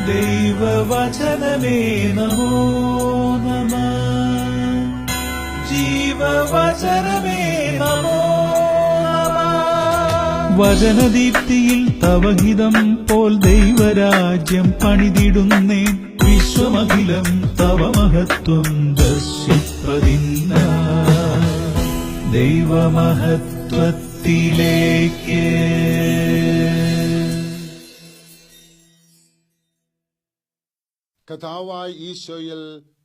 ദൈവവചനമേ നമോ നമഃ. ജീവവചനമേ നമോ നമഃ. വചനദീപ്തിയിൽ തവഹിതം പോൽ ദൈവരാജ്യം പണിതിടുന്നേ. വിശ്വമഖിലം തവ മഹത്വം ദർശിപ്പതിന്ന ദൈവമഹത്വത്തിലേക്ക്. കർത്താവായ ഈശോയിൽ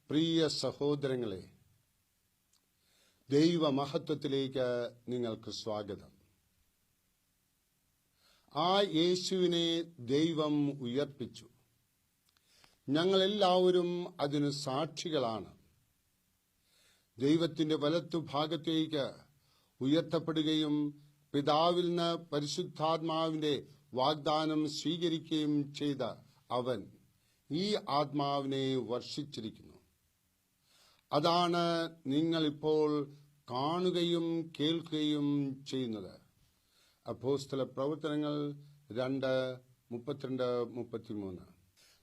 പ്രിയ സഹോദരങ്ങളെ, ദൈവമഹത്വത്തിലേക്ക് നിങ്ങൾക്ക് സ്വാഗതം. ആ യേശുവിനെ ദൈവം ഉയർപ്പിച്ചു. ഞങ്ങളെല്ലാവരും അതിന് സാക്ഷികളാണ്. ദൈവത്തിന്റെ വലത്തുഭാഗത്തേക്ക് ഉയർത്തപ്പെടുകയും പിതാവിൽ നിന്ന് പരിശുദ്ധാത്മാവിന്റെ വാഗ്ദാനം സ്വീകരിക്കുകയും ചെയ്ത അവൻ ഈ ആത്മാവിനെ വർഷിച്ചിരിക്കുന്നു. അതാണ് നിങ്ങളിപ്പോൾ കാണുകയും കേൾക്കുകയും ചെയ്യുന്നത്. അപ്പോസ്തല പ്രവർത്തനങ്ങൾ 2:32-33.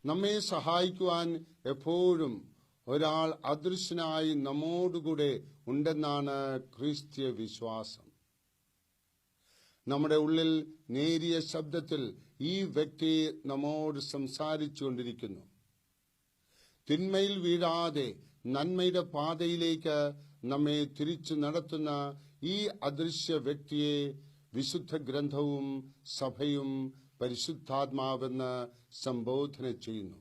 നമ്മെ സഹായിക്കുവാൻ എപ്പോഴും ഒരാൾ അദൃശ്യനായി നമ്മോടുകൂടെ ഉണ്ടെന്നാണ് ക്രിസ്തീയ വിശ്വാസം. നമ്മുടെ ഉള്ളിൽ നേരിയ ശബ്ദത്തിൽ ഈ വ്യക്തി നമ്മോട് സംസാരിച്ചുകൊണ്ടിരിക്കുന്നു. തിന്മയിൽ വീഴാതെ നന്മയുടെ പാതയിലേക്ക് നമ്മെ തിരിച്ചു നടത്തുന്ന ഈ അദൃശ്യ വ്യക്തിയെ വിശുദ്ധ ഗ്രന്ഥവും സഭയും പരിശുദ്ധാത്മാവെന്ന് സംബോധന ചെയ്യുന്നു.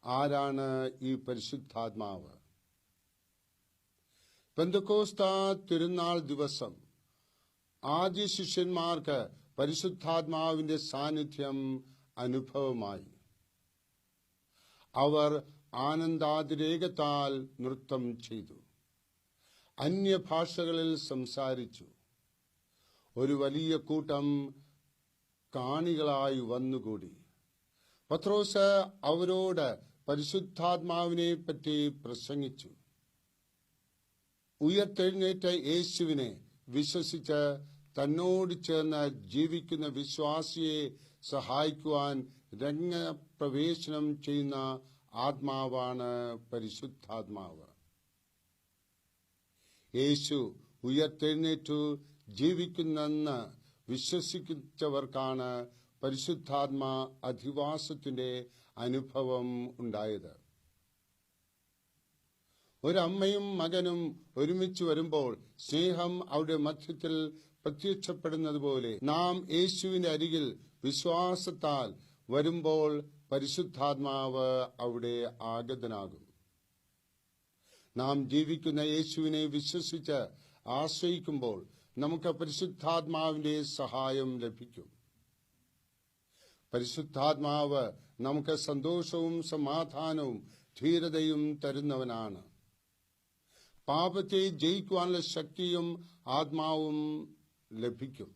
ആരാണ് ഈ പരിശുദ്ധാത്മാവ്? പെന്തക്കോസ്ത തിരുനാൾ ദിവസം ആദ്യ ശിഷ്യന്മാർക്ക് പരിശുദ്ധാത്മാവിന്റെ സാന്നിധ്യം അനുഭവമായി. അവർ ആനന്ദാതിരേകത്താൽ നൃത്തം ചെയ്തു, അന്യഭാഷകളിൽ സംസാരിച്ചു. ഒരു വലിയ കൂട്ടം കാണികളായി വന്നുകൂടി. പത്രോസ് അവരോട് പരിശുദ്ധാത്മാവിനെ പറ്റി പ്രസംഗിച്ചു. ഉയർത്തെഴുന്നേറ്റ യേശുവിനെ വിശ്വസിച്ച് തന്നോട് ചേർന്ന് ജീവിക്കുന്ന വിശ്വാസിയെ സഹായിക്കുവാൻ രംഗപ്രവേശനം ചെയ്യുന്ന ആത്മാവാണ് പരിശുദ്ധാത്മാവ്. യേശു ഉയർത്തെഴുന്നേറ്റു ജീവിക്കുന്നെന്ന് വിശ്വസിച്ചവർക്കാണ് പരിശുദ്ധാത്മാ അധിവാസത്തിന്റെ അനുഭവം ഉണ്ടായത്. ഒരമ്മയും മകനും ഒരുമിച്ച് വരുമ്പോൾ സ്നേഹം അവരുടെ മധ്യത്തിൽ പ്രത്യക്ഷപ്പെടുന്നത് പോലെ നാം യേശുവിന്റെ അരികിൽ വിശ്വാസത്താൽ വരുമ്പോൾ പരിശുദ്ധാത്മാവ് അവിടെ ആഗതനാകും. നാം ജീവിക്കുന്ന യേശുവിനെ വിശ്വസിച്ച് ആശ്രയിക്കുമ്പോൾ നമുക്ക് പരിശുദ്ധാത്മാവിന്റെ സഹായം ലഭിക്കും. പരിശുദ്ധാത്മാവ് നമുക്ക് സന്തോഷവും സമാധാനവും ധീരതയും തരുന്നവനാണ്. പാപത്തെ ജയിക്കുവാനുള്ള ശക്തിയും ആത്മാവും ലഭിക്കും.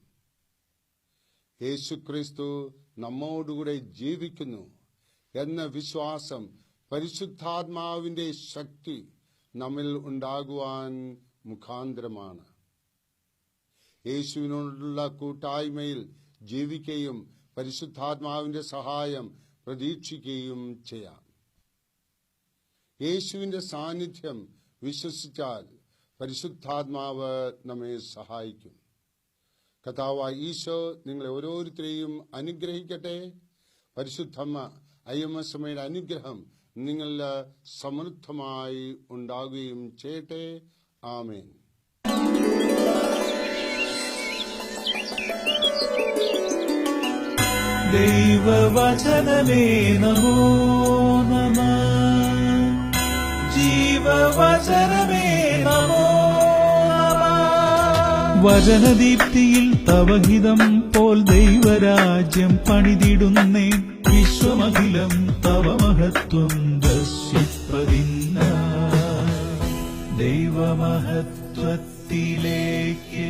യേശുക്രിസ്തു നമ്മോടുകൂടെ ജീവിക്കുന്നു എന്ന വിശ്വാസം, പരിശുദ്ധാത്മാവിന്റെ ശക്തി നമ്മിൽ ഉണ്ടാകുവാൻ മുഖാന്തരമാണ്. യേശുവിനോടുള്ള കൂട്ടായ്മയിൽ ജീവിക്കുകയും പരിശുദ്ധാത്മാവിന്റെ സഹായം പ്രതീക്ഷിക്കുകയും ചെയ്യാം. യേശുവിന്റെ സാന്നിധ്യം വിശ്വസിച്ചാൽ പരിശുദ്ധാത്മാവ് നമ്മെ സഹായിക്കും. കർത്താവായ ഈശോ നിങ്ങളെ ഓരോരുത്തരെയും അനുഗ്രഹിക്കട്ടെ. പരിശുദ്ധമ്മ അയ്യമ്മസമ്മയുടെ അനുഗ്രഹം നിങ്ങളിൽ സമൃദ്ധമായി ഉണ്ടാകുകയും ചെയ്യട്ടെ. ആമേൻ. ദൈവവചനമേ നമോ നമഃ. ജീവവചനമേ നമോ നമഃ. വചനദീപ്തിയിൽ തവഹിതം പോൽ ദൈവരാജ്യം പണിതിടുന്നേ. വിശ്വമഖിലം തവ മഹത്വം ദർശിപ്പതിന്ന ദൈവമഹത്വത്തിലേക്ക്.